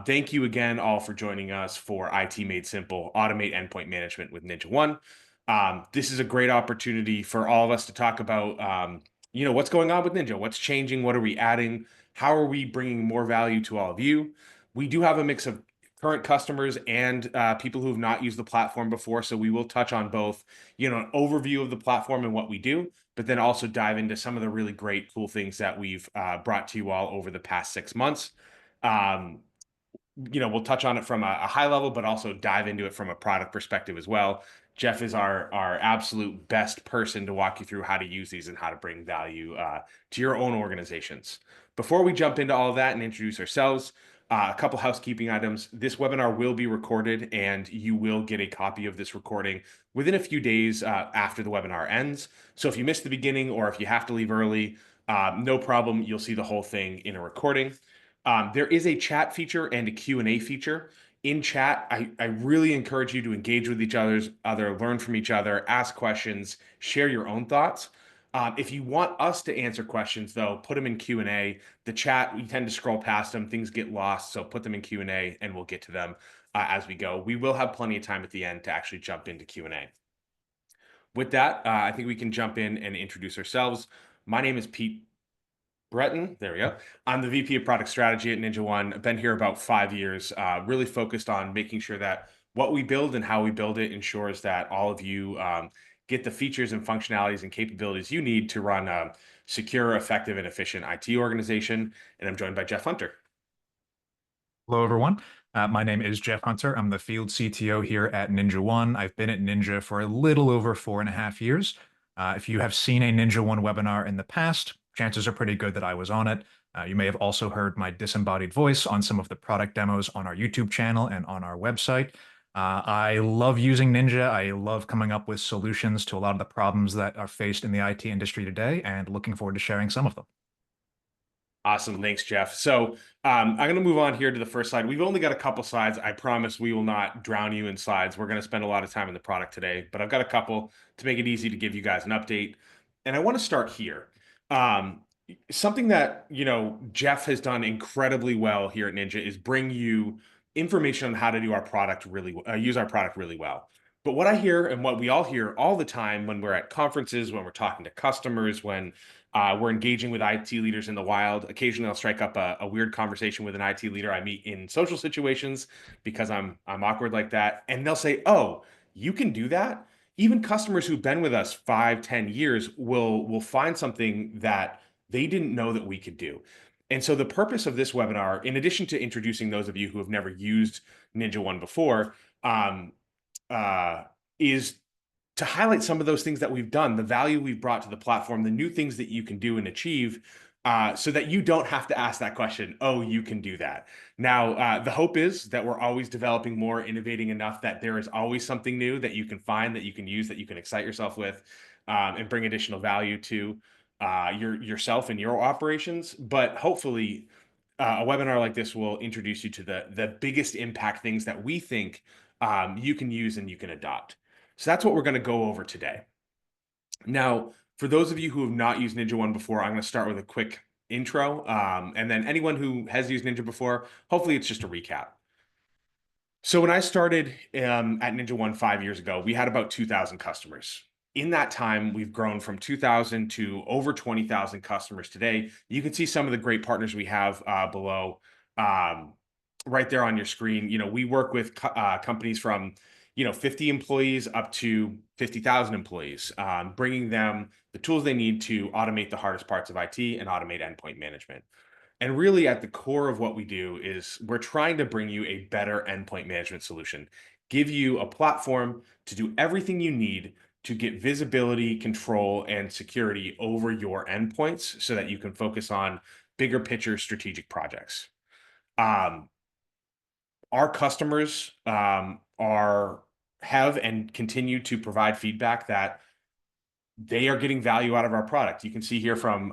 Thank you again all for joining us for IT Made Simple, Automate Endpoint Management with NinjaOne. This is a great opportunity for all of us to talk about, what's going on with Ninja, what's changing, what are we adding, how are we bringing more value to all of you. We do have a mix of current customers and people who have not used the platform before, so we will touch on both, an overview of the platform and what we do, but then also dive into some of the really great, cool things that we've brought to you all over the past 6 months. Um, we'll touch on it from a high level, but also dive into it from a product perspective as well. Jeff is our absolute best person to walk you through how to use these and how to bring value to your own organizations. Before we jump into all of that and introduce ourselves, a couple housekeeping items. This webinar will be recorded, and you will get a copy of this recording within a few days after the webinar ends. So if you missed the beginning or if you have to leave early, no problem. You'll see the whole thing in a recording. There is a chat feature and a Q&A feature. In chat, I really encourage you to engage with each other, learn from each other, ask questions, share your own thoughts. If you want us to answer questions, though, put them in Q&A. The chat, we tend to scroll past them. Things get lost, so put them in Q&A, and we'll get to them as we go. We will have plenty of time at the end to actually jump into Q&A. With that, I think we can jump in and introduce ourselves. My name is Pete Breton, there we go. I'm the VP of Product Strategy at NinjaOne. I've been here about 5 years, really focused on making sure that what we build and how we build it ensures that all of you get the features and functionalities and capabilities you need to run a secure, effective, and efficient IT organization. And I'm joined by Jeff Hunter. Hello, everyone. My name is Jeff Hunter. I'm the field CTO here at NinjaOne. I've been at Ninja for a little over 4.5 years. If you have seen a NinjaOne webinar in the past, chances are pretty good that I was on it. You may have also heard my disembodied voice on some of the product demos on our YouTube channel and on our website. I love using Ninja. I love coming up with solutions to a lot of the problems that are faced in the IT industry today, and looking forward to sharing some of them. Awesome. Thanks, Jeff. So I'm going to move on here to the first slide. We've only got a couple slides. I promise we will not drown you in slides. We're going to spend a lot of time in the product today, but I've got a couple to make it easy to give you guys an update. And I want to start here. Something that, Jeff has done incredibly well here at Ninja is bring you information on how to do our product use our product really well. But what I hear and what we all hear all the time when we're at conferences, when we're talking to customers, when we're engaging with IT leaders in the wild. Occasionally, I'll strike up a weird conversation with an IT leader I meet in social situations because I'm awkward like that, and they'll say, "Oh, you can do that." Even customers who've been with us 5, 10 years will find something that they didn't know that we could do. And so the purpose of this webinar, in addition to introducing those of you who have never used NinjaOne before, um, is to highlight some of those things that we've done, the value we've brought to the platform, the new things that you can do and achieve, so that you don't have to ask that question, oh, you can do that. Now, the hope is that we're always developing more, innovating enough that there is always something new that you can find, that you can use, that you can excite yourself with, and bring additional value to yourself and your operations. But hopefully, a webinar like this will introduce you to the biggest impact things that we think you can use and you can adopt. So that's what we're going to go over today. Now, for those of you who have not used NinjaOne before, I'm going to start with a quick intro. And then anyone who has used Ninja before, hopefully it's just a recap. So when I started at NinjaOne 5 years ago, we had about 2,000 customers. In that time, we've grown from 2,000 to over 20,000 customers today. You can see some of the great partners we have below right there on your screen. We work with companies from 50 employees up to 50,000 employees, bringing them the tools they need to automate the hardest parts of IT and automate endpoint management. And really at the core of what we do is we're trying to bring you a better endpoint management solution, give you a platform to do everything you need to get visibility, control, and security over your endpoints so that you can focus on bigger picture strategic projects. Our customers have and continue to provide feedback that they are getting value out of our product. You can see here from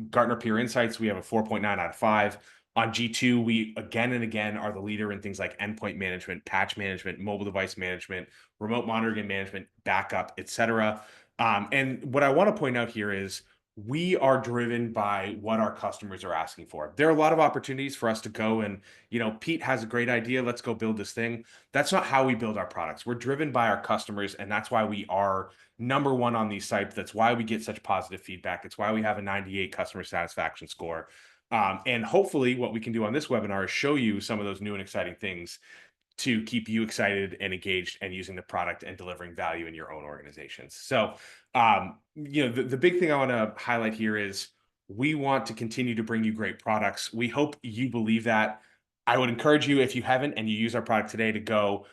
Gartner Peer Insights, we have a 4.9 out of 5. On G2, we again and again are the leader in things like endpoint management, patch management, mobile device management, remote monitoring and management, backup, etc. And what I want to point out here is we are driven by what our customers are asking for. There are a lot of opportunities for us to go and, Pete has a great idea. Let's go build this thing. That's not how we build our products. We're driven by our customers, and that's why we are number one on these sites. That's why we get such positive feedback. It's why we have a 98 customer satisfaction score. And hopefully, what we can do on this webinar is show you some of those new and exciting things to keep you excited and engaged and using the product and delivering value in your own organizations. So, the big thing I want to highlight here is we want to continue to bring you great products. We hope you believe that. I would encourage you, if you haven't and you use our product today, to go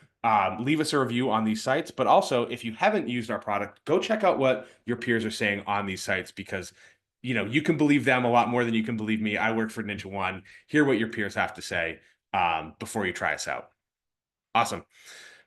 leave us a review on these sites. But also, if you haven't used our product, go check out what your peers are saying on these sites, because you can believe them a lot more than you can believe me. I work for NinjaOne. Hear what your peers have to say before you try us out. Awesome.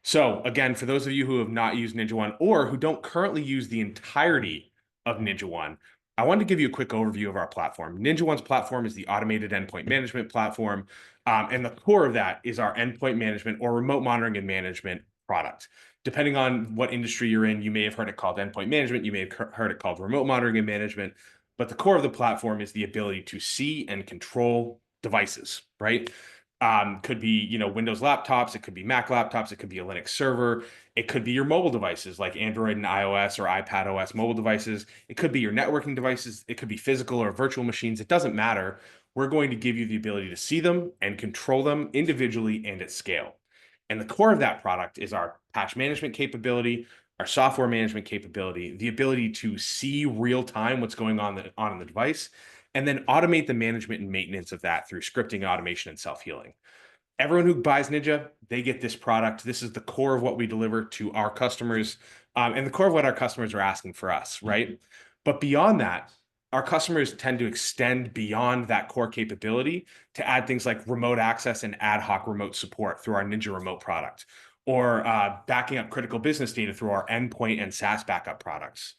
So again, for those of you who have not used NinjaOne or who don't currently use the entirety of NinjaOne, I wanted to give you a quick overview of our platform. NinjaOne's platform is the automated endpoint management platform. And the core of that is our endpoint management or remote monitoring and management product. Depending on what industry you're in, you may have heard it called endpoint management. You may have heard it called remote monitoring and management. But the core of the platform is the ability to see and control devices, right? Could be, Windows laptops, it could be Mac laptops, it could be a Linux server, it could be your mobile devices like Android and iOS or iPad OS mobile devices, it could be your networking devices, it could be physical or virtual machines, it doesn't matter. We're going to give you the ability to see them and control them individually and at scale. And the core of that product is our patch management capability, our software management capability, the ability to see real time what's going on in the device, and then automate the management and maintenance of that through scripting, automation, and self-healing. Everyone who buys Ninja, they get this product. This is the core of what we deliver to our customers, and the core of what our customers are asking for us, right? But beyond that, our customers tend to extend beyond that core capability to add things like remote access and ad hoc remote support through our Ninja Remote product, or backing up critical business data through our endpoint and SaaS backup products.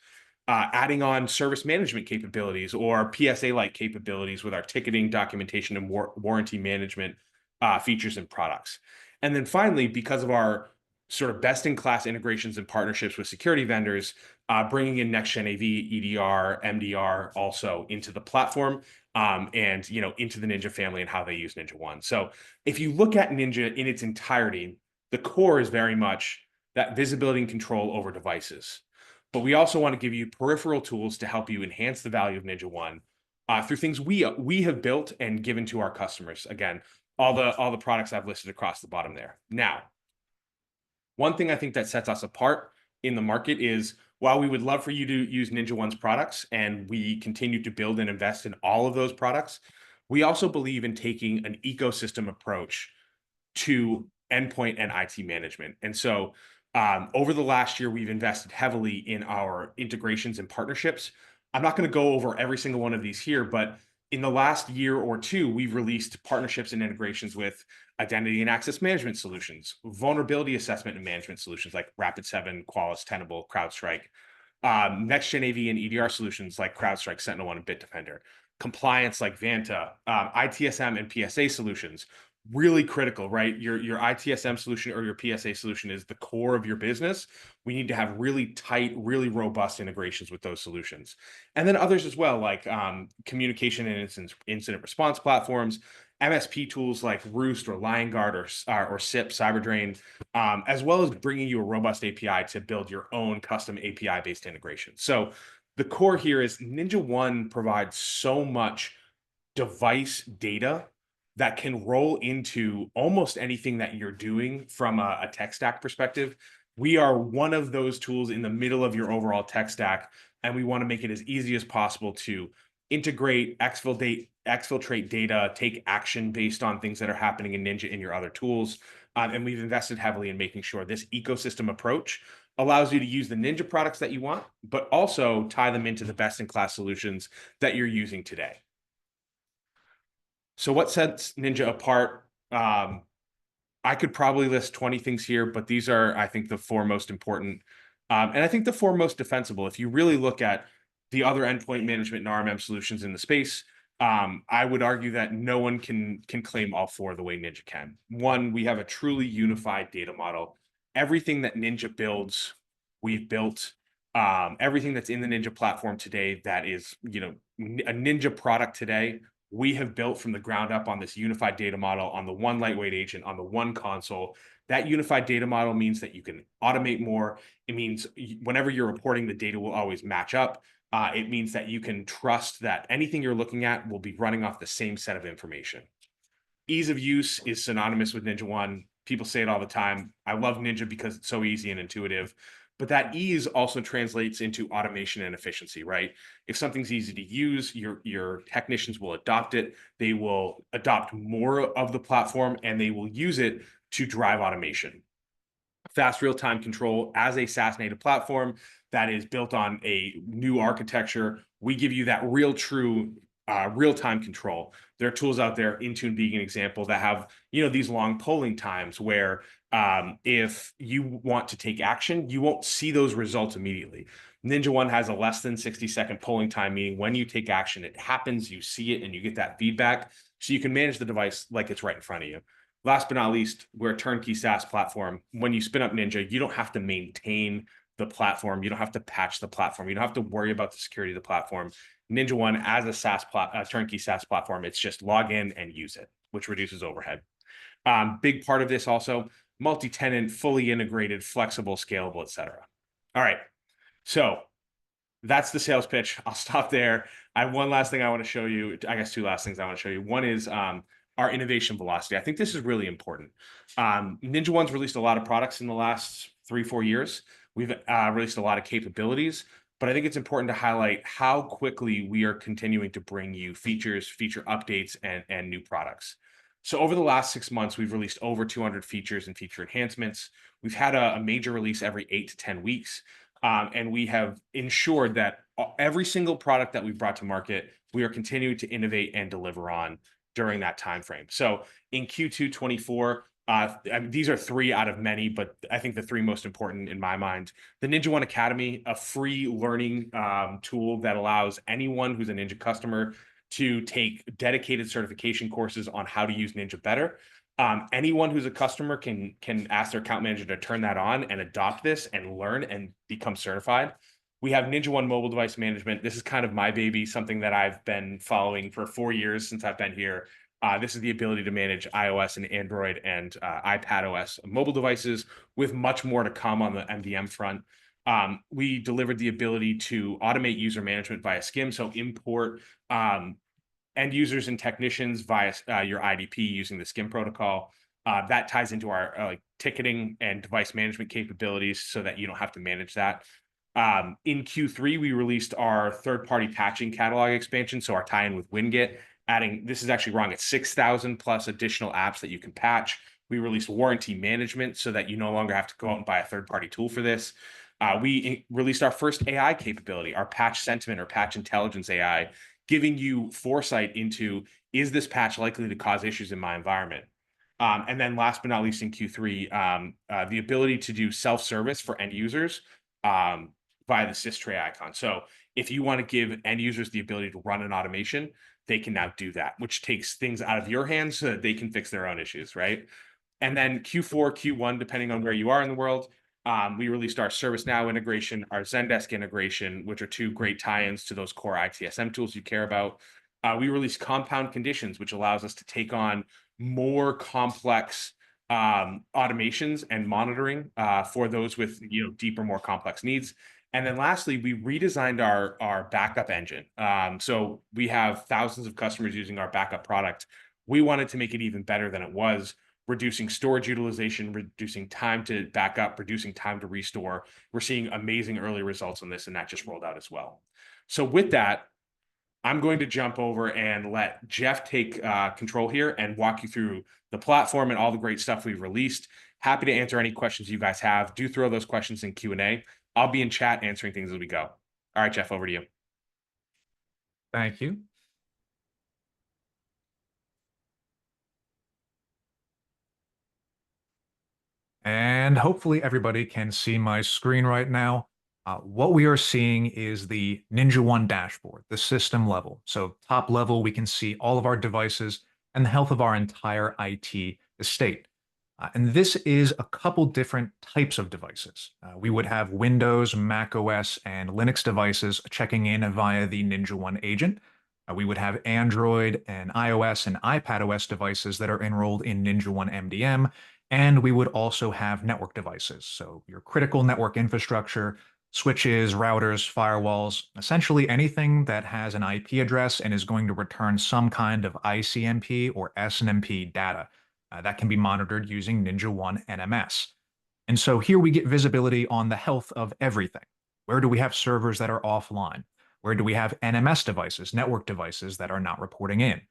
Adding on service management capabilities or PSA-like capabilities with our ticketing, documentation, and warranty management features and products. And then finally, because of our sort of best-in-class integrations and partnerships with security vendors, bringing in next-gen AV, EDR, MDR also into the platform, and into the Ninja family and how they use NinjaOne. So if you look at Ninja in its entirety, the core is very much that visibility and control over devices. But we also want to give you peripheral tools to help you enhance the value of NinjaOne through things we have built and given to our customers. Again, all the products I've listed across the bottom there. Now, one thing I think that sets us apart in the market is, while we would love for you to use NinjaOne's products and we continue to build and invest in all of those products, we also believe in taking an ecosystem approach to endpoint and IT management. And so over the last year, we've invested heavily in our integrations and partnerships. I'm not going to go over every single one of these here, but in the last year or two, we've released partnerships and integrations with identity and access management solutions, vulnerability assessment and management solutions like Rapid7, Qualys, Tenable, CrowdStrike, next-gen AV and EDR solutions like CrowdStrike, SentinelOne, and Bitdefender, compliance like Vanta, ITSM and PSA solutions, really critical, right? Your ITSM solution or your PSA solution is the core of your business. We need to have really tight, really robust integrations with those solutions. And then others as well, like communication and incident response platforms, MSP tools like Roost or LionGuard or SIP, CyberDrain, as well as bringing you a robust API to build your own custom API-based integration. So the core here is NinjaOne provides so much device data that can roll into almost anything that you're doing from a tech stack perspective. We are one of those tools in the middle of your overall tech stack, and we want to make it as easy as possible to integrate, exfiltrate data, take action based on things that are happening in Ninja in your other tools. And we've invested heavily in making sure this ecosystem approach allows you to use the Ninja products that you want, but also tie them into the best-in-class solutions that you're using today. So what sets Ninja apart? I could probably list 20 things here, but these are, I think, the four most important. And I think the four most defensible. If you really look at the other endpoint management and RMM solutions in the space, I would argue that no one can claim all four the way Ninja can. One, we have a truly unified data model. Everything that Ninja builds, we've built. Everything that's in the Ninja platform today that is, a Ninja product today, we have built from the ground up on this unified data model, on the one lightweight agent, on the one console. That unified data model means that you can automate more. It means whenever you're reporting, the data will always match up. It means that you can trust that anything you're looking at will be running off the same set of information. Ease of use is synonymous with NinjaOne. People say it all the time. I love Ninja because it's so easy and intuitive. But that ease also translates into automation and efficiency, right? If something's easy to use, your technicians will adopt it. They will adopt more of the platform and they will use it to drive automation. Fast real-time control as a SaaS native platform that is built on a new architecture. We give you that real true real-time control. There are tools out there, Intune being an example, that have these long polling times where if you want to take action, you won't see those results immediately. NinjaOne has a less than 60-second polling time, meaning when you take action, it happens, you see it, and you get that feedback, so you can manage the device like it's right in front of you. Last but not least, we're a turnkey SaaS platform. When you spin up Ninja, you don't have to maintain the platform. You don't have to patch the platform. You don't have to worry about the security of the platform. NinjaOne, as a turnkey SaaS platform, it's just log in and use it, which reduces overhead. Big part of this also, multi-tenant, fully integrated, flexible, scalable, etc. All right, so that's the sales pitch. I'll stop there. I have one last thing I want to show you. I guess two last things I want to show you. One is our innovation velocity. I think this is really important. NinjaOne's released a lot of products in the last 3-4 years. We've released a lot of capabilities, but I think it's important to highlight how quickly we are continuing to bring you features, feature updates, and new products. So over the last 6 months, we've released over 200 features and feature enhancements. We've had a major release every 8 to 10 weeks. And we have ensured that every single product that we've brought to market, we are continuing to innovate and deliver on during that time frame. So in Q2 24, these are 3 out of many, but I think the 3 most important in my mind. The NinjaOne Academy, a free learning tool that allows anyone who's a Ninja customer to take dedicated certification courses on how to use Ninja better. Anyone who's a customer can ask their account manager to turn that on and adopt this and learn and become certified. We have NinjaOne Mobile Device Management. This is kind of my baby, something that I've been following for 4 years since I've been here. This is the ability to manage iOS and Android and iPadOS mobile devices, with much more to come on the MDM front. We delivered the ability to automate user management via SCIM, so import end users and technicians via your IDP using the SCIM protocol. That ties into our ticketing and device management capabilities so that you don't have to manage that. In Q3, we released our third-party patching catalog expansion, so our tie-in with Winget, adding, this is actually wrong, it's 6,000 plus additional apps that you can patch. We released warranty management so that you no longer have to go out and buy a third-party tool for this. We released our first AI capability, our patch sentiment or patch intelligence AI, giving you foresight into, is this patch likely to cause issues in my environment? And then last but not least in Q3, the ability to do self-service for end users via the sys tray icon. So if you want to give end users the ability to run an automation, they can now do that, which takes things out of your hands so that they can fix their own issues, right? And then Q4, Q1, depending on where you are in the world, we released our ServiceNow integration, our Zendesk integration, which are 2 great tie-ins to those core ITSM tools you care about. We released Compound Conditions, which allows us to take on more complex automations and monitoring for those with deeper, more complex needs. And then lastly, we redesigned our backup engine. So we have thousands of customers using our backup product. We wanted to make it even better than it was, reducing storage utilization, reducing time to back up, reducing time to restore. We're seeing amazing early results on this, and that just rolled out as well. So with that, I'm going to jump over and let Jeff take control here and walk you through the platform and all the great stuff we've released. Happy to answer any questions you guys have. Do throw those questions in Q&A. I'll be in chat answering things as we go. All right, Jeff, over to you. Thank you. And hopefully everybody can see my screen right now. What we are seeing is the NinjaOne dashboard, the system level. So top level, we can see all of our devices and the health of our entire IT estate. And this is a couple different types of devices. We would have Windows, Mac OS, and Linux devices checking in via the NinjaOne agent. We would have Android and iOS and iPadOS devices that are enrolled in NinjaOne MDM. And we would also have network devices. So your critical network infrastructure, switches, routers, firewalls, essentially anything that has an IP address and is going to return some kind of ICMP or SNMP data. That can be monitored using NinjaOne NMS. And so here we get visibility on the health of everything. Where do we have servers that are offline? Where do we have NMS devices, network devices that are not reporting in?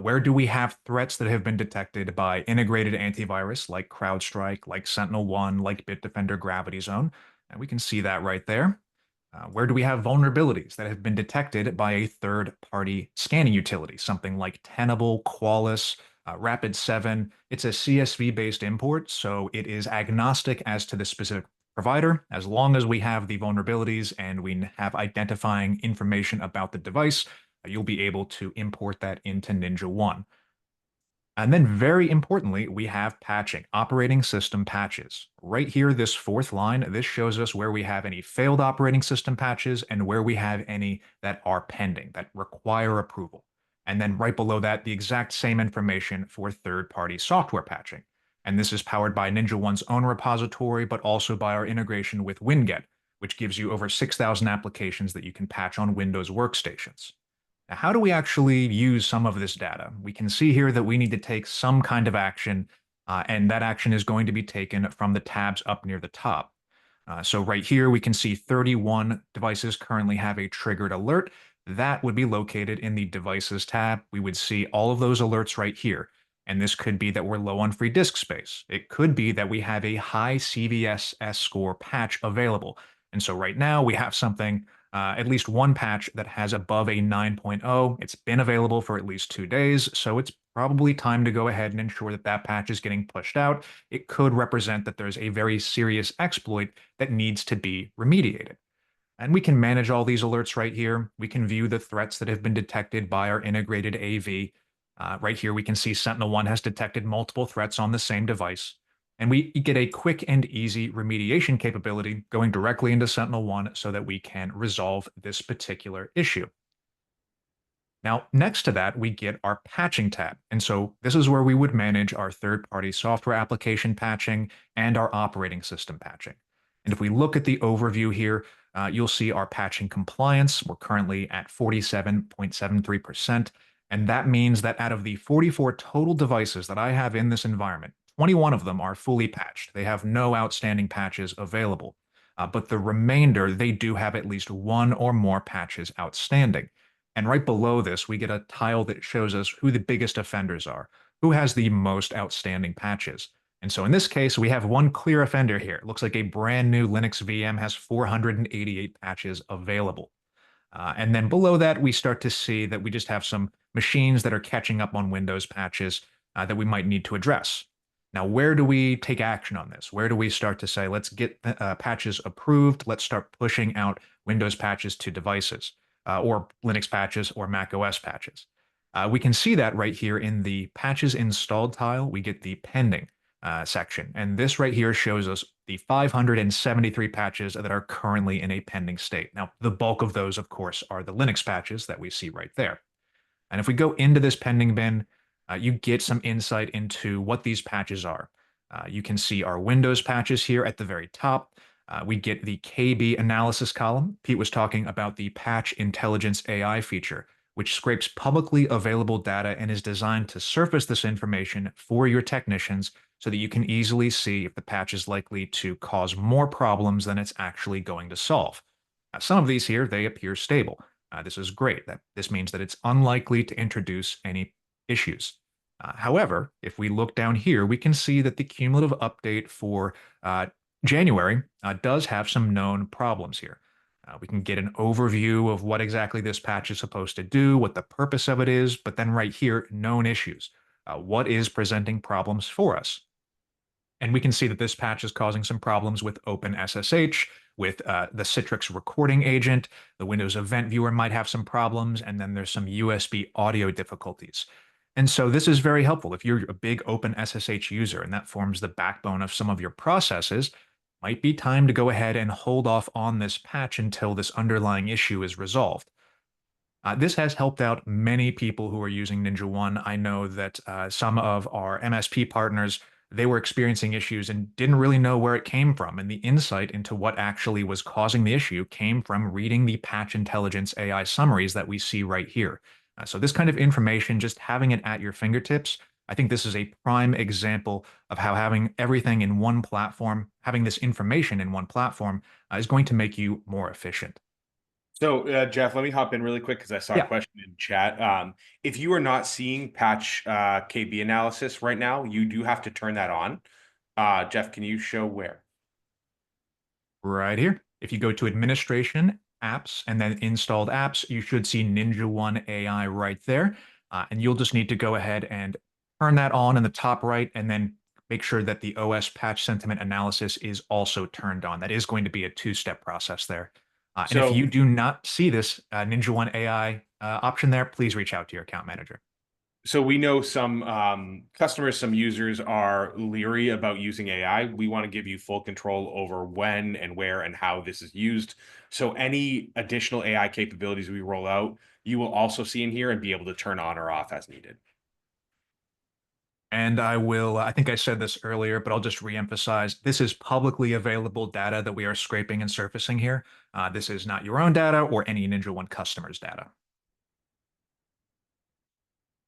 Where do we have threats that have been detected by integrated antivirus like CrowdStrike, like SentinelOne, like Bitdefender Gravity Zone? And we can see that right there. Where do we have vulnerabilities that have been detected by a third-party scanning utility, something like Tenable, Qualys, Rapid7? It's a CSV-based import, so it is agnostic as to the specific provider. As long as we have the vulnerabilities and we have identifying information about the device, you'll be able to import that into NinjaOne. And then very importantly, we have patching, operating system patches. Right here, this fourth line, this shows us where we have any failed operating system patches and where we have any that are pending, that require approval. And then right below that, the exact same information for third-party software patching. And this is powered by NinjaOne's own repository, but also by our integration with Winget, which gives you over 6,000 applications that you can patch on Windows workstations. Now, how do we actually use some of this data? We can see here that we need to take some kind of action, and that action is going to be taken from the tabs up near the top. So right here, we can see 31 devices currently have a triggered alert. That would be located in the Devices tab. We would see all of those alerts right here. And this could be that we're low on free disk space. It could be that we have a high CVSS score patch available. And so right now, we have something at least one patch that has above a 9.0. It's been available for at least 2 days, so it's probably time to go ahead and ensure that that patch is getting pushed out. It could represent that there's a very serious exploit that needs to be remediated. And we can manage all these alerts right here. We can view the threats that have been detected by our integrated AV. Right here, we can see SentinelOne has detected multiple threats on the same device. And we get a quick and easy remediation capability going directly into SentinelOne so that we can resolve this particular issue. Now, next to that, we get our patching tab. And so this is where we would manage our third-party software application patching and our operating system patching. And if we look at the overview here, you'll see our patching compliance. We're currently at 47.73%. And that means that out of the 44 total devices that I have in this environment, 21 of them are fully patched. They have no outstanding patches available. But the remainder, they do have at least one or more patches outstanding. And right below this, we get a tile that shows us who the biggest offenders are, who has the most outstanding patches. And so in this case, we have one clear offender here. It looks like a brand new Linux VM has 488 patches available. And then below that, we start to see that we just have some machines that are catching up on Windows patches that we might need to address. Now, where do we take action on this? Where do we start to say, let's get patches approved? Let's start pushing out Windows patches to devices, or Linux patches or Mac OS patches. We can see that right here in the patches installed tile. We get the pending section. And this right here shows us the 573 patches that are currently in a pending state. Now, the bulk of those, of course, are the Linux patches that we see right there. And if we go into this pending bin, you get some insight into what these patches are. You can see our Windows patches here at the very top. We get the KB analysis column. Pete was talking about the Patch Intelligence AI feature, which scrapes publicly available data and is designed to surface this information for your technicians so that you can easily see if the patch is likely to cause more problems than it's actually going to solve. Some of these here, they appear stable. This is great. This means that it's unlikely to introduce any issues. However, if we look down here, we can see that the cumulative update for January does have some known problems here. We can get an overview of what exactly this patch is supposed to do, what the purpose of it is, but then right here, known issues. What is presenting problems for us? And we can see that this patch is causing some problems with OpenSSH, with the Citrix recording agent. The Windows Event Viewer might have some problems, and then there's some USB audio difficulties. And so this is very helpful. If you're a big open SSH user and that forms the backbone of some of your processes, might be time to go ahead and hold off on this patch until this underlying issue is resolved. This has helped out many people who are using NinjaOne. I know that some of our MSP partners, they were experiencing issues and didn't really know where it came from. And the insight into what actually was causing the issue came from reading the patch intelligence AI summaries that we see right here. So this kind of information, just having it at your fingertips, I think this is a prime example of how having everything in one platform, having this information in one platform, is going to make you more efficient. So, Jeff, let me hop in really quick because I saw a Yeah. question in chat. If you are not seeing patch KB analysis right now, you do have to turn that on. Jeff, can you show where? Right here. If you go to administration, apps, and then installed apps, you should see NinjaOne AI right there. And you'll just need to go ahead and turn that on in the top right, and then make sure that the OS patch sentiment analysis is also turned on. That is going to be a two-step process there. And if you So, do not see this NinjaOne AI option there, please reach out to your account manager. so we know some customers, some users are leery about using AI. We want to give you full control over when and where and how this is used. So any additional AI capabilities we roll out, you will also see in here and be able to turn on or off as needed. And I will, I think I said this earlier, but I'll just reemphasize this is publicly available data that we are scraping and surfacing here. This is not your own data or any NinjaOne customer's data.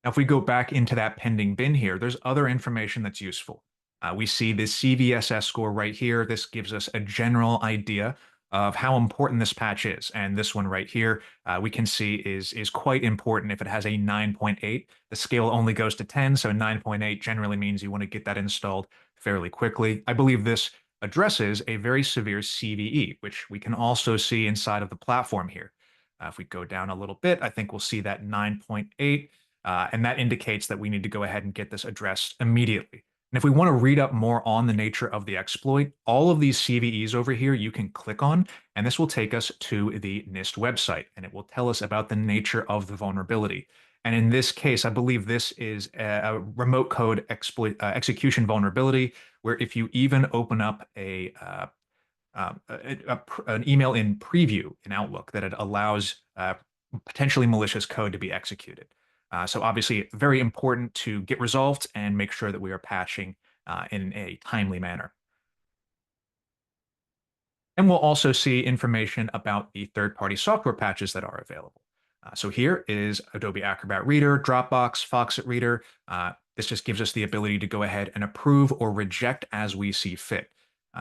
Now, if we go back into that pending bin here, there's other information that's useful. We see this CVSS score right here. This gives us a general idea of how important this patch is. And this one right here, we can see is quite important if it has a 9.8. The scale only goes to 10, so 9.8 generally means you want to get that installed fairly quickly. I believe this addresses a very severe CVE, which we can also see inside of the platform here. If we go down a little bit, I think we'll see that 9.8. And that indicates that we need to go ahead and get this addressed immediately. And if we want to read up more on the nature of the exploit, all of these CVEs over here you can click on, and this will take us to the NIST website, and it will tell us about the nature of the vulnerability. And in this case, I believe this is a remote code exploit execution vulnerability, where if you even open up an email in preview in Outlook, that it allows potentially malicious code to be executed. So obviously, very important to get resolved and make sure that we are patching in a timely manner. And we'll also see information about the third-party software patches that are available. So here is Adobe Acrobat Reader, Dropbox, Foxit Reader. This just gives us the ability to go ahead and approve or reject as we see fit.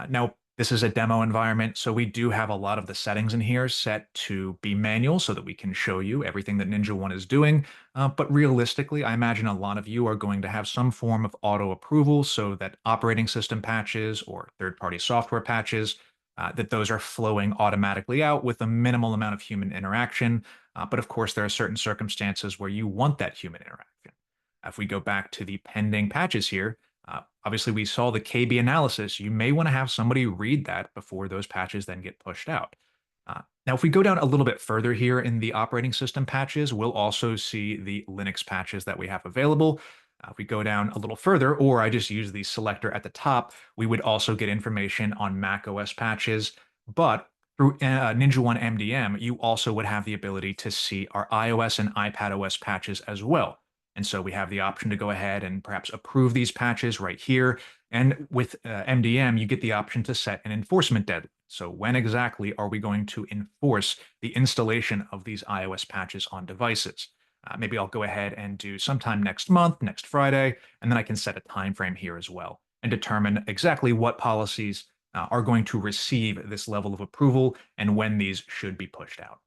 Now, this is a demo environment, so we do have a lot of the settings in here set to be manual so that we can show you everything that NinjaOne is doing. But realistically, I imagine a lot of you are going to have some form of auto approval so that operating system patches or third-party software patches that those are flowing automatically out with a minimal amount of human interaction. But of course, there are certain circumstances where you want that human interaction. If we go back to the pending patches here, obviously we saw the KB analysis. You may want to have somebody read that before those patches then get pushed out. Now, if we go down a little bit further here in the operating system patches, we'll also see the Linux patches that we have available. If we go down a little further, or I just use the selector at the top, we would also get information on Mac OS patches. But through NinjaOne MDM, you also would have the ability to see our iOS and iPad OS patches as well. And so we have the option to go ahead and perhaps approve these patches right here. And with MDM, you get the option to set an enforcement deadline. So when exactly are we going to enforce the installation of these iOS patches on devices? Maybe I'll go ahead and do sometime next month, next Friday, and then I can set a time frame here as well and determine exactly what policies are going to receive this level of approval and when these should be pushed out.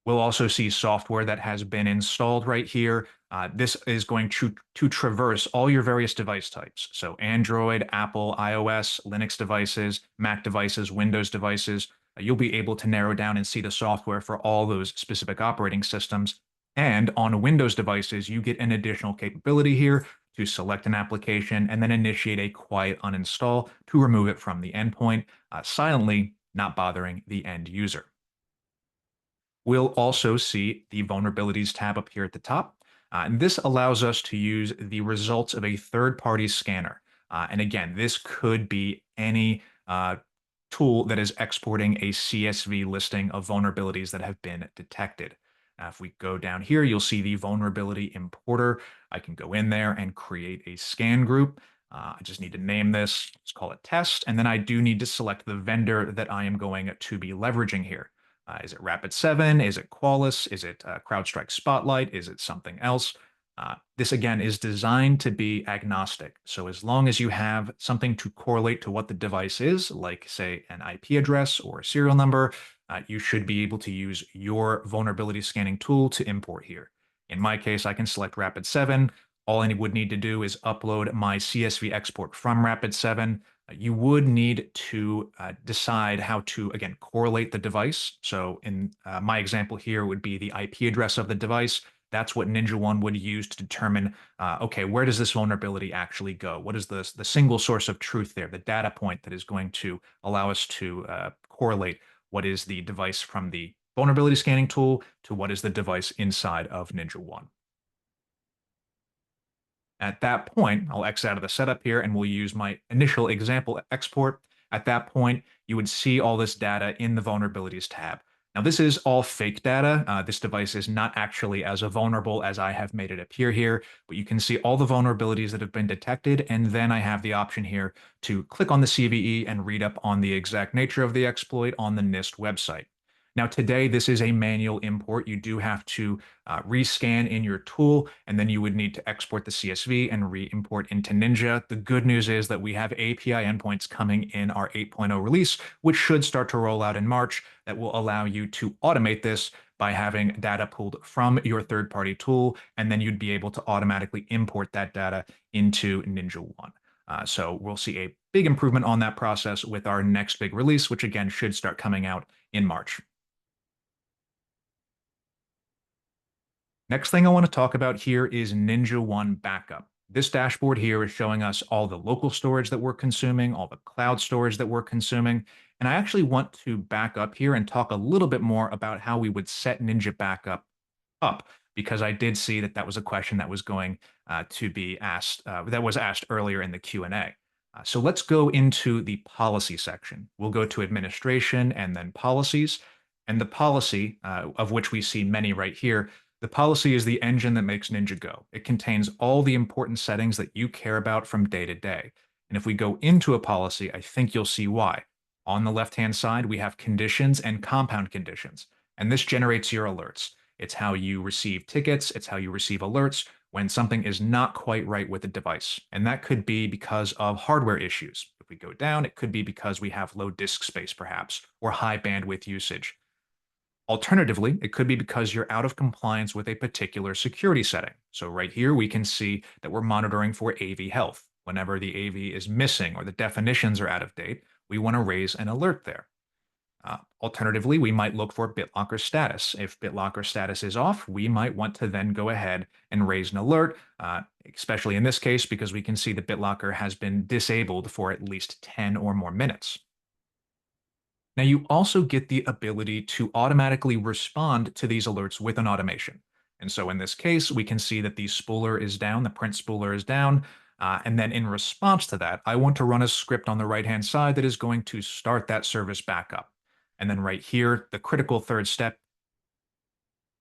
We'll also see software that has been installed right here. This is going to traverse all your various device types. So Android, Apple, iOS, Linux devices, Mac devices, Windows devices. You'll be able to narrow down and see the software for all those specific operating systems. And on Windows devices, you get an additional capability here to select an application and then initiate a quiet uninstall to remove it from the endpoint, silently, not bothering the end user. We'll also see the vulnerabilities tab up here at the top. And this allows us to use the results of a third-party scanner. And again, this could be any tool that is exporting a CSV listing of vulnerabilities that have been detected. Now, if we go down here, you'll see the vulnerability importer. I can go in there and create a scan group. I just need to name this, let's call it test, and then I do need to select the vendor that I am going to be leveraging here. Is it Rapid7? Is it Qualys? Is it CrowdStrike Spotlight? Is it something else? This again is designed to be agnostic. So as long as you have something to correlate to what the device is, like say an IP address or a serial number, you should be able to use your vulnerability scanning tool to import here. In my case, I can select Rapid7. All I would need to do is upload my CSV export from Rapid7. You would need to decide how to, again, correlate the device. So in my example here would be the IP address of the device. That's what NinjaOne would use to determine, okay, where does this vulnerability actually go? What is the single source of truth there, the data point that is going to allow us to correlate what is the device from the vulnerability scanning tool to what is the device inside of NinjaOne. At that point, I'll X out of the setup here and we'll use my initial example export. At that point, you would see all this data in the vulnerabilities tab. Now, this is all fake data. This device is not actually as vulnerable as I have made it appear here, but you can see all the vulnerabilities that have been detected. And then I have the option here to click on the CVE and read up on the exact nature of the exploit on the NIST website. Now, today, this is a manual import. You do have to rescan in your tool, and then you would need to export the CSV and re-import into Ninja. The good news is that we have API endpoints coming in our 8.0 release, which should start to roll out in March, that will allow you to automate this by having data pulled from your third-party tool, and then you'd be able to automatically import that data into NinjaOne. So we'll see a big improvement on that process with our next big release, which again should start coming out in March. Next thing I want to talk about here is NinjaOne Backup. This dashboard here is showing us all the local storage that we're consuming, all the cloud storage that we're consuming. And I actually want to back up here and talk a little bit more about how we would set Ninja Backup up, because I did see that that was a question that was going to be asked, that was asked earlier in the Q&A. So let's go into the policy section. We'll go to administration and then policies. And the policy, of which we see many right here, the policy is the engine that makes Ninja go. It contains all the important settings that you care about from day to day. And if we go into a policy, I think you'll see why. On the left-hand side, we have conditions and compound conditions, and this generates your alerts. It's how you receive tickets, it's how you receive alerts when something is not quite right with the device. And that could be because of hardware issues. If we go down, it could be because we have low disk space, perhaps, or high bandwidth usage. Alternatively, it could be because you're out of compliance with a particular security setting. So right here, we can see that we're monitoring for AV health. Whenever the AV is missing or the definitions are out of date, we want to raise an alert there. Alternatively, we might look for BitLocker status. If BitLocker status is off, we might want to then go ahead and raise an alert, especially in this case, because we can see that BitLocker has been disabled for at least 10 or more minutes. Now, you also get the ability to automatically respond to these alerts with an automation. And so in this case, we can see that the spooler is down, the print spooler is down. And then in response to that, I want to run a script on the right-hand side that is going to start that service back up. And then right here, the critical third step,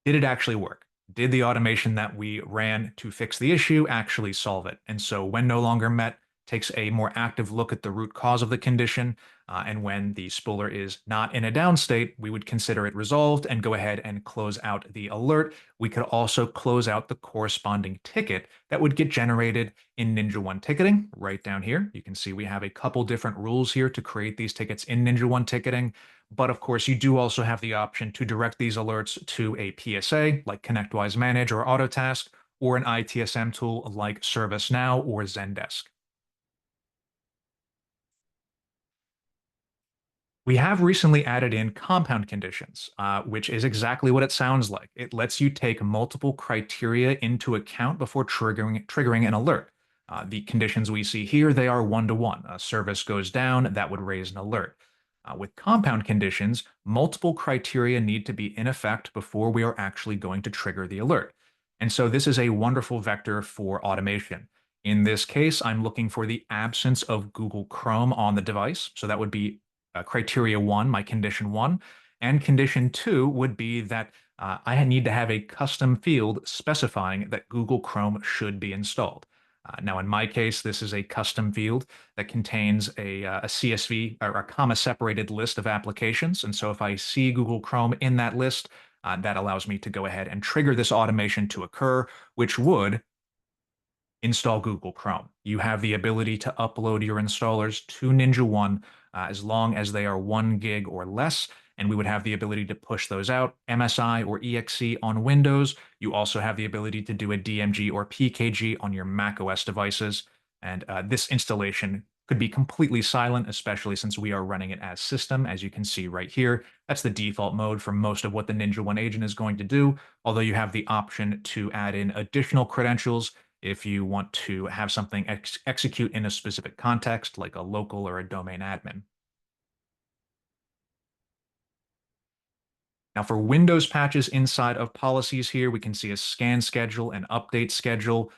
did it actually work? Did the automation that we ran to fix the issue actually solve it? And so when no longer met, takes a more active look at the root cause of the condition. And when the spooler is not in a down state, we would consider it resolved and go ahead and close out the alert. We could also close out the corresponding ticket that would get generated in NinjaOne ticketing. Right down here, you can see we have a couple different rules here to create these tickets in NinjaOne ticketing. But of course, you do also have the option to direct these alerts to a PSA like ConnectWise Manage or Autotask, or an ITSM tool like ServiceNow or Zendesk. We have recently added in compound conditions, which is exactly what it sounds like. It lets you take multiple criteria into account before triggering an alert. The conditions we see here, they are one-to-one. A service goes down, that would raise an alert. With compound conditions, multiple criteria need to be in effect before we are actually going to trigger the alert. And so this is a wonderful vector for automation. In this case, I'm looking for the absence of Google Chrome on the device. So that would be criteria one, my condition one. And condition two would be that I need to have a custom field specifying that Google Chrome should be installed. Now, in my case, this is a custom field that contains a CSV or a comma separated list of applications. And so if I see Google Chrome in that list, that allows me to go ahead and trigger this automation to occur, which would install Google Chrome. You have the ability to upload your installers to NinjaOne as long as they are 1 gig or less, and we would have the ability to push those out, MSI or EXE on Windows. You also have the ability to do a DMG or PKG on your Mac OS devices, and this installation could be completely silent, especially since we are running it as system, as you can see right here. That's the default mode for most of what the NinjaOne agent is going to do, although you have the option to add in additional credentials if you want to have something execute in a specific context, like a local or a domain admin. Now, for Windows patches inside of policies here, we can see a scan schedule and update schedule.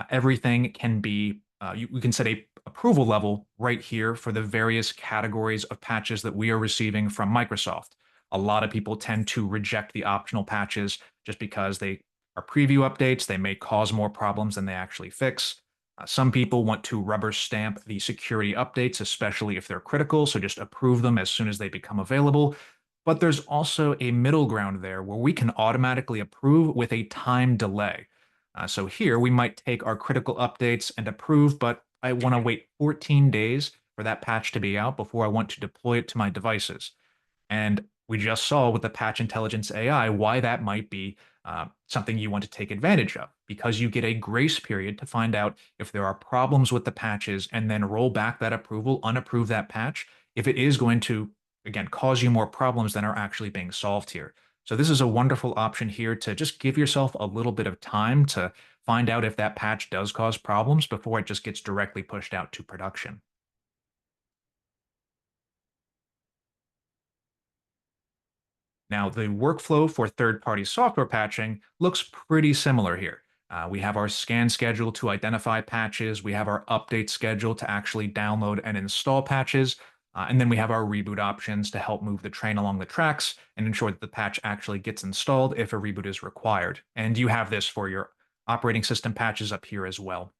Everything can be, we can set a approval level right here for the various categories of patches that we are receiving from Microsoft. A lot of people tend to reject the optional patches just because they are preview updates. They may cause more problems than they actually fix. Some people want to rubber stamp the security updates, especially if they're critical, so just approve them as soon as they become available. But there's also a middle ground there where we can automatically approve with a time delay. So here we might take our critical updates and approve, but I want to wait 14 days for that patch to be out before I want to deploy it to my devices. And we just saw with the Patch Intelligence AI why that might be something you want to take advantage of, because you get a grace period to find out if there are problems with the patches and then roll back that approval, unapprove that patch, if it is going to, again, cause you more problems than are actually being solved here. So this is a wonderful option here to just give yourself a little bit of time to find out if that patch does cause problems before it just gets directly pushed out to production. Now, the workflow for third-party software patching looks pretty similar here. We have our scan schedule to identify patches. We have our update schedule to actually download and install patches. And then we have our reboot options to help move the train along the tracks and ensure that the patch actually gets installed if a reboot is required. And you have this for your operating system patches up here as well.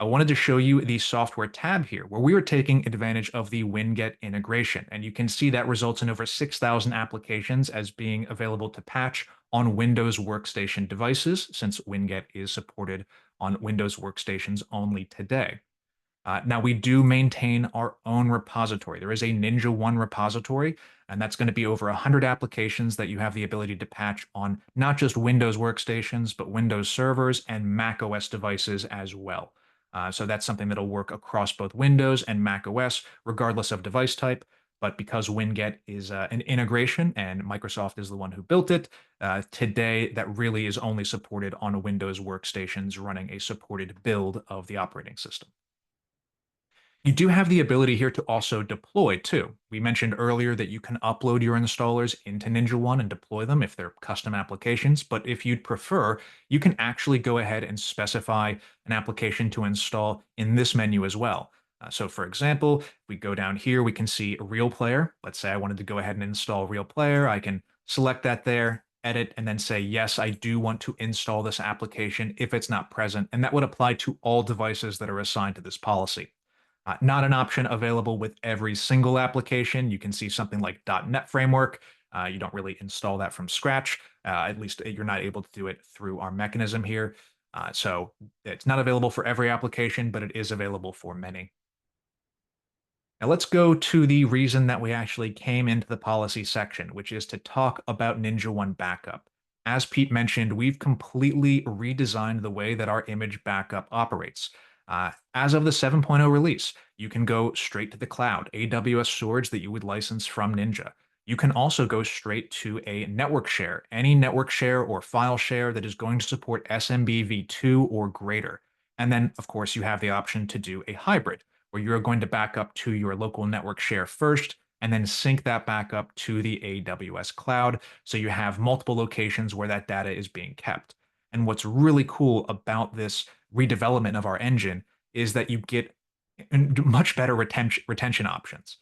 I wanted to show you the software tab here, where we are taking advantage of the Winget integration. And you can see that results in over 6,000 applications as being available to patch on Windows Workstation devices, since Winget is supported on Windows Workstations only today. Now, we do maintain our own repository. There is a NinjaOne repository, and that's going to be over 100 applications that you have the ability to patch on not just Windows workstations, but Windows servers and Mac OS devices as well. So that's something that'll work across both Windows and Mac OS, regardless of device type. But because Winget is an integration and Microsoft is the one who built it, today that really is only supported on Windows workstations running a supported build of the operating system. You do have the ability here to also deploy too. We mentioned earlier that you can upload your installers into NinjaOne and deploy them if they're custom applications, but if you'd prefer, you can actually go ahead and specify an application to install in this menu as well. So for example, if we go down here, we can see Real Player. Let's say I wanted to go ahead and install Real Player. I can select that there, edit, and then say, yes, I do want to install this application if it's not present. And that would apply to all devices that are assigned to this policy. Not an option available with every single application. You can see something like .NET Framework. You don't really install that from scratch. At least you're not able to do it through our mechanism here. So it's not available for every application, but it is available for many. Now let's go to the reason that we actually came into the policy section, which is to talk about NinjaOne Backup. As Pete mentioned, we've completely redesigned the way that our image backup operates. As of the 7.0 release, you can go straight to the cloud, AWS storage that you would license from Ninja. You can also go straight to a network share, any network share or file share that is going to support SMB v2 or greater. And then, of course, you have the option to do a hybrid, where you're going to back up to your local network share first, and then sync that back up to the AWS cloud. So you have multiple locations where that data is being kept. And what's really cool about this redevelopment of our engine is that you get much better retention options.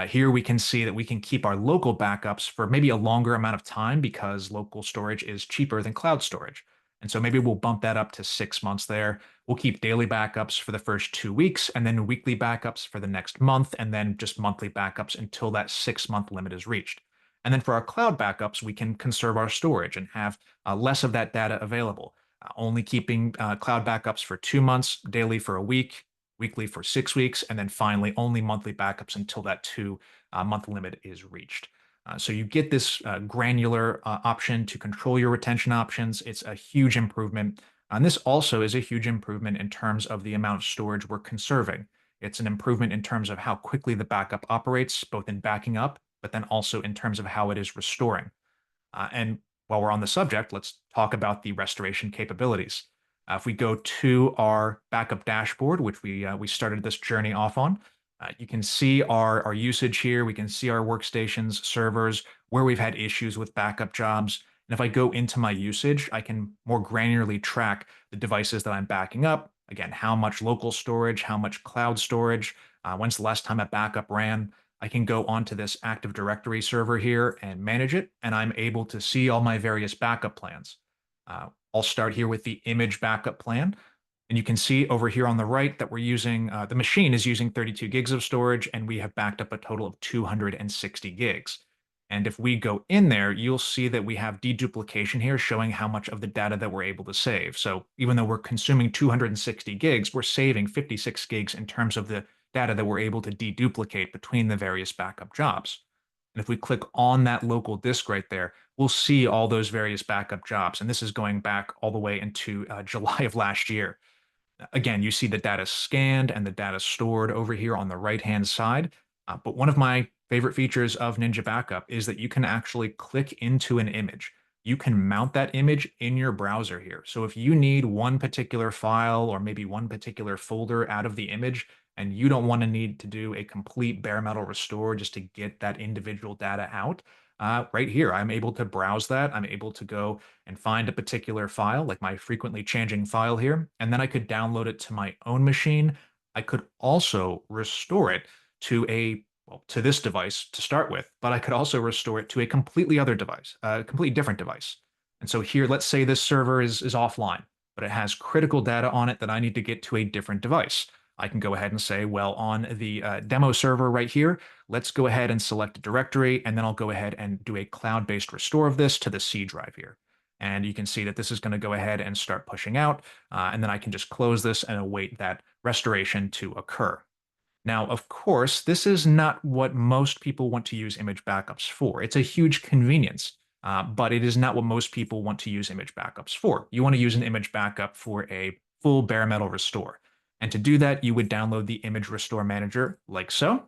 Here we can see that we can keep our local backups for maybe a longer amount of time because local storage is cheaper than cloud storage. And so maybe we'll bump that up to 6 months there. We'll keep daily backups for the first 2 weeks and then weekly backups for the next month and then just monthly backups until that 6 month limit is reached. And then for our cloud backups, we can conserve our storage and have less of that data available, only keeping cloud backups for 2 months, daily for a week, weekly for 6 weeks, and then finally only monthly backups until that 2 month limit is reached. So you get this granular option to control your retention options. It's a huge improvement. And this also is a huge improvement in terms of the amount of storage we're conserving. It's an improvement in terms of how quickly the backup operates, both in backing up, but then also in terms of how it is restoring. And while we're on the subject, let's talk about the restoration capabilities. If we go to our backup dashboard, which we started this journey off on, you can see our usage here. We can see our workstations, servers, where we've had issues with backup jobs. And if I go into my usage, I can more granularly track the devices that I'm backing up. Again, how much local storage, how much cloud storage, when's the last time a backup ran. I can go onto this Active Directory server here and manage it, and I'm able to see all my various backup plans. I'll start here with the image backup plan. And you can see over here on the right that we're using, the machine is using 32 gigs of storage, and we have backed up a total of 260 gigs. And if we go in there, you'll see that we have deduplication here showing how much of the data that we're able to save. So even though we're consuming 260 gigs, we're saving 56 gigs in terms of the data that we're able to deduplicate between the various backup jobs. And if we click on that local disk right there, we'll see all those various backup jobs. And this is going back all the way into July of last year. Again, you see the data scanned and the data stored over here on the right-hand side. But one of my favorite features of Ninja Backup is that you can actually click into an image. You can mount that image in your browser here. So if you need one particular file or maybe one particular folder out of the image, and you don't want to need to do a complete bare metal restore just to get that individual data out, right here, I'm able to browse that. I'm able to go and find a particular file, like my frequently changing file here, and then I could download it to my own machine. I could also restore it to to this device to start with, but I could also restore it to a completely other device, a completely different device. And so here, let's say this server is offline, but it has critical data on it that I need to get to a different device. I can go ahead and say, well, on the demo server right here, let's go ahead and select a directory, and then I'll go ahead and do a cloud-based restore of this to the C drive here. And you can see that this is going to go ahead and start pushing out, and then I can just close this and await that restoration to occur. Now, of course, this is not what most people want to use image backups for. It's a huge convenience, but it is not what most people want to use image backups for. You want to use an image backup for a full bare metal restore. And to do that, you would download the image restore manager like so.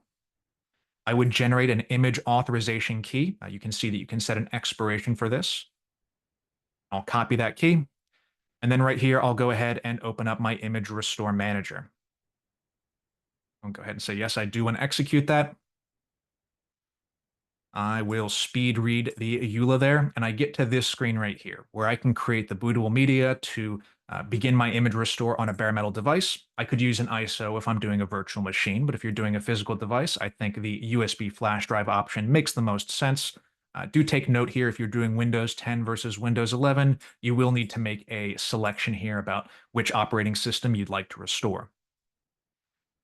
I would generate an image authorization key. You can see that you can set an expiration for this. I'll copy that key. And then right here, I'll go ahead and open up my image restore manager. I'll go ahead and say, yes, I do want to execute that. I will speed read the EULA there, and I get to this screen right here, where I can create the bootable media to begin my image restore on a bare metal device. I could use an ISO if I'm doing a virtual machine, but if you're doing a physical device, I think the USB flash drive option makes the most sense. Do take note here, if you're doing Windows 10 versus Windows 11, you will need to make a selection here about which operating system you'd like to restore.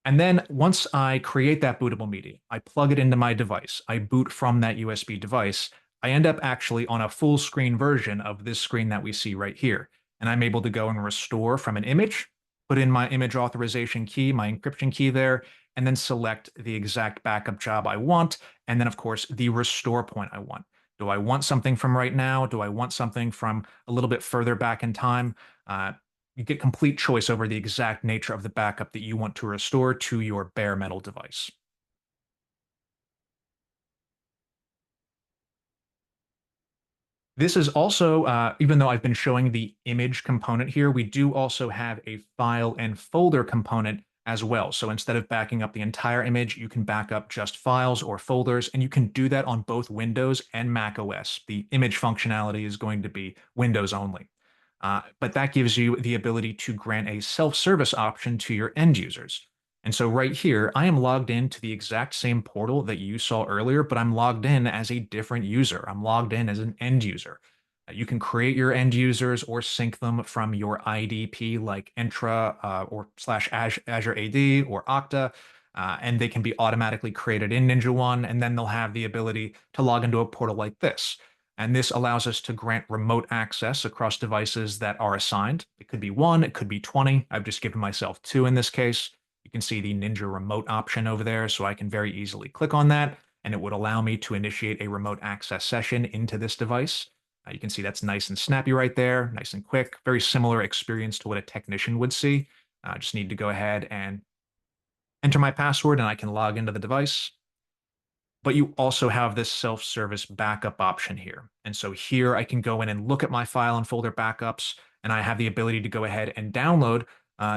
And then once I create that bootable media, I plug it into my device, I boot from that USB device, I end up actually on a full screen version of this screen that we see right here. And I'm able to go and restore from an image, put in my image authorization key, my encryption key there, and then select the exact backup job I want. And then, of course, the restore point I want. Do I want something from right now? Do I want something from a little bit further back in time? You get complete choice over the exact nature of the backup that you want to restore to your bare metal device. This is also, even though I've been showing the image component here, we do also have a file and folder component as well. So instead of backing up the entire image, you can back up just files or folders, and you can do that on both Windows and Mac OS. The image functionality is going to be Windows only. But that gives you the ability to grant a self-service option to your end users. And so right here, I am logged into the exact same portal that you saw earlier, but I'm logged in as a different user. I'm logged in as an end user. You can create your end users or sync them from your IDP like Entra or slash Azure AD or Okta, and they can be automatically created in NinjaOne, and then they'll have the ability to log into a portal like this. And this allows us to grant remote access across devices that are assigned. It could be one, it could be 20. I've just given myself two in this case. You can see the Ninja remote option over there, so I can very easily click on that, and it would allow me to initiate a remote access session into this device. You can see that's nice and snappy right there, nice and quick, very similar experience to what a technician would see. I just need to go ahead and enter my password, and I can log into the device. But you also have this self-service backup option here. And so here I can go in and look at my file and folder backups, and I have the ability to go ahead and download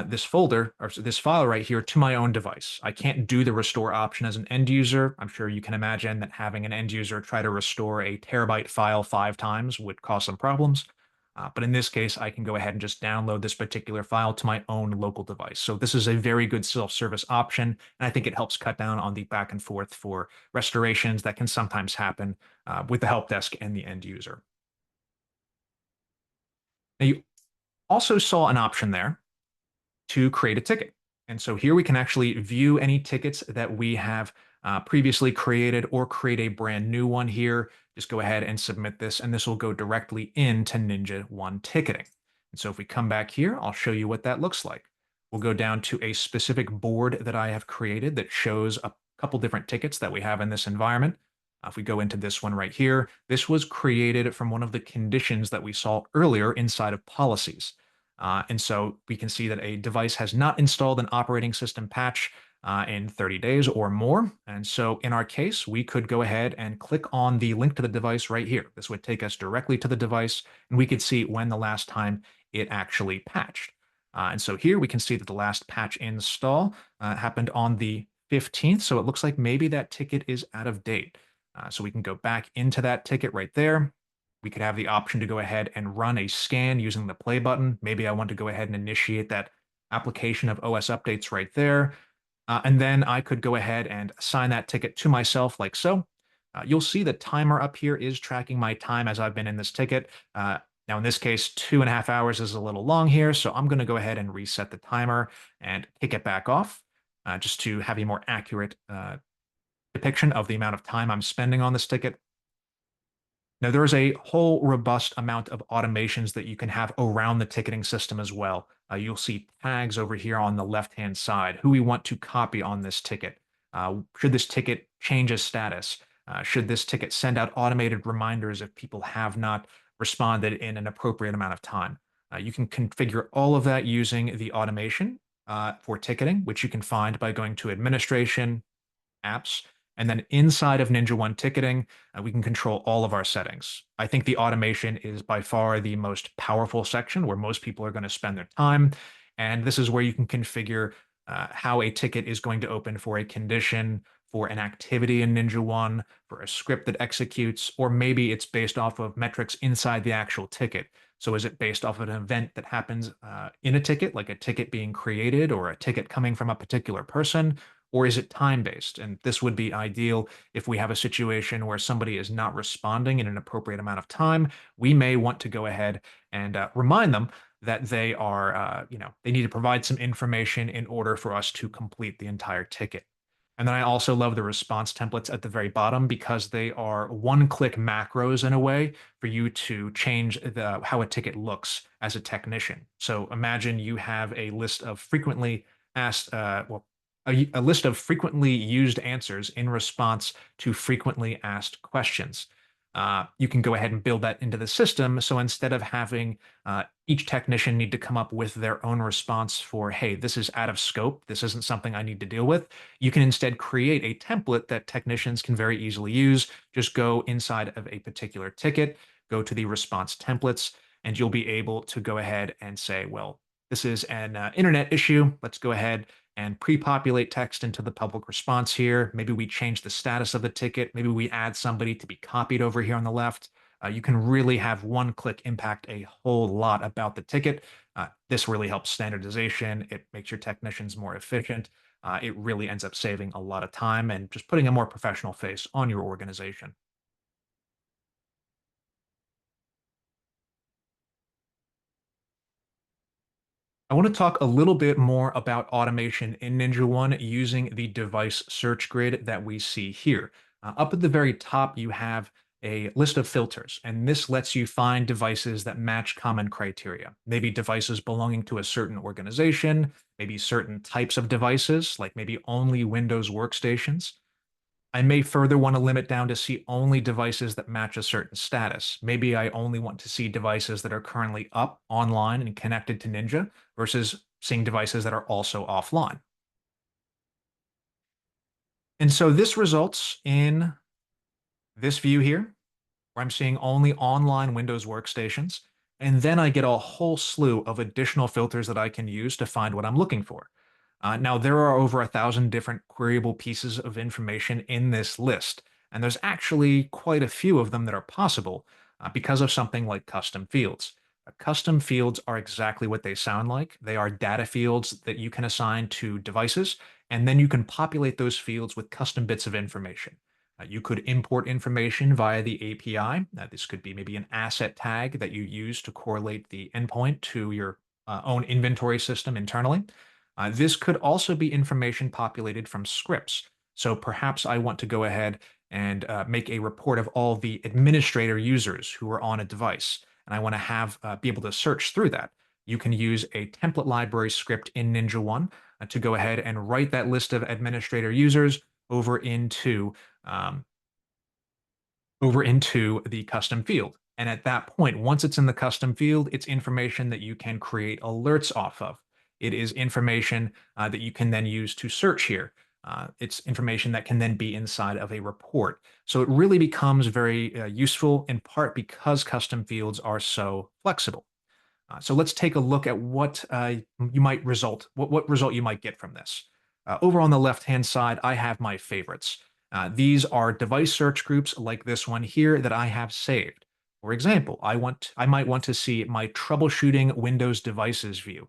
this folder or this file right here to my own device. I can't do the restore option as an end user. I'm sure you can imagine that having an end user try to restore a terabyte file 5 times would cause some problems. But in this case, I can go ahead and just download this particular file to my own local device. So this is a very good self-service option, and I think it helps cut down on the back and forth for restorations that can sometimes happen with the help desk and the end user. Now, you also saw an option there to create a ticket. And so here we can actually view any tickets that we have previously created or create a brand new one here. Just go ahead and submit this, and this will go directly into NinjaOne ticketing. And so if we come back here, I'll show you what that looks like. We'll go down to a specific board that I have created that shows a couple different tickets that we have in this environment. If we go into this one right here, this was created from one of the conditions that we saw earlier inside of policies. And so we can see that a device has not installed an operating system patch in 30 days or more. And so in our case, we could go ahead and click on the link to the device right here. This would take us directly to the device, and we could see when the last time it actually patched. And so here we can see that the last patch install happened on the 15th. So it looks like maybe that ticket is out of date. So we can go back into that ticket right there. We could have the option to go ahead and run a scan using the play button. Maybe I want to go ahead and initiate that application of OS updates right there. And then I could go ahead and assign that ticket to myself like so. You'll see the timer up here is tracking my time as I've been in this ticket. Now, in this case, 2.5 hours is a little long here, so I'm going to go ahead and reset the timer and kick it back off just to have a more accurate depiction of the amount of time I'm spending on this ticket. Now, there's a whole robust amount of automations that you can have around the ticketing system as well. You'll see tags over here on the left-hand side, who we want to copy on this ticket. Should this ticket change its status? Should this ticket send out automated reminders if people have not responded in an appropriate amount of time? You can configure all of that using the automation for ticketing, which you can find by going to Administration, Apps, and then inside of NinjaOne Ticketing, we can control all of our settings. I think the automation is by far the most powerful section where most people are going to spend their time. And this is where you can configure how a ticket is going to open for a condition, for an activity in NinjaOne, for a script that executes, or maybe it's based off of metrics inside the actual ticket. So is it based off of an event that happens in a ticket, like a ticket being created or a ticket coming from a particular person? Or is it time-based? And this would be ideal if we have a situation where somebody is not responding in an appropriate amount of time. We may want to go ahead and remind them that they are, they need to provide some information in order for us to complete the entire ticket. And then I also love the response templates at the very bottom because they are one-click macros in a way for you to change how a ticket looks as a technician. So imagine you have a list of frequently asked, a list of frequently used answers in response to frequently asked questions. You can go ahead and build that into the system. So instead of having each technician need to come up with their own response for, hey, this is out of scope, this isn't something I need to deal with, you can instead create a template that technicians can very easily use. Just go inside of a particular ticket, go to the response templates, and you'll be able to go ahead and say, well, This is an internet issue. Let's go ahead and pre-populate text into the public response here. Maybe we change the status of the ticket. Maybe we add somebody to be copied over here on the left. You can really have one click impact a whole lot about the ticket. This really helps standardization. It makes your technicians more efficient. It really ends up saving a lot of time and just putting a more professional face on your organization. I want to talk a little bit more about automation in NinjaOne using the device search grid that we see here. Up at the very top, you have a list of filters, and this lets you find devices that match common criteria. Maybe devices belonging to a certain organization, maybe certain types of devices, like maybe only Windows workstations. I may further want to limit down to see only devices that match a certain status. Maybe I only want to see devices that are currently up online and connected to Ninja versus seeing devices that are also offline. And so this results in this view here, where I'm seeing only online Windows workstations. And then I get a whole slew of additional filters that I can use to find what I'm looking for. Now, there are over 1,000 different queryable pieces of information in this list, and there's actually quite a few of them that are possible because of something like custom fields. Custom fields are exactly what they sound like. They are data fields that you can assign to devices, and then you can populate those fields with custom bits of information. You could import information via the API. This could be maybe an asset tag that you use to correlate the endpoint to your own inventory system internally. This could also be information populated from scripts. So perhaps I want to go ahead and make a report of all the administrator users who are on a device, and I want to have be able to search through that. You can use a template library script in NinjaOne to go ahead and write that list of administrator users over into um, over into the custom field. And at that point, once it's in the custom field, it's information that you can create alerts off of. It is information that you can then use to search here. It's information that can then be inside of a report. So it really becomes very useful in part because custom fields are so flexible. So let's take a look at what what result you might get from this. Over on the left-hand side, I have my favorites. These are device search groups like this one here that I have saved. For example, I might want to see my troubleshooting Windows devices view.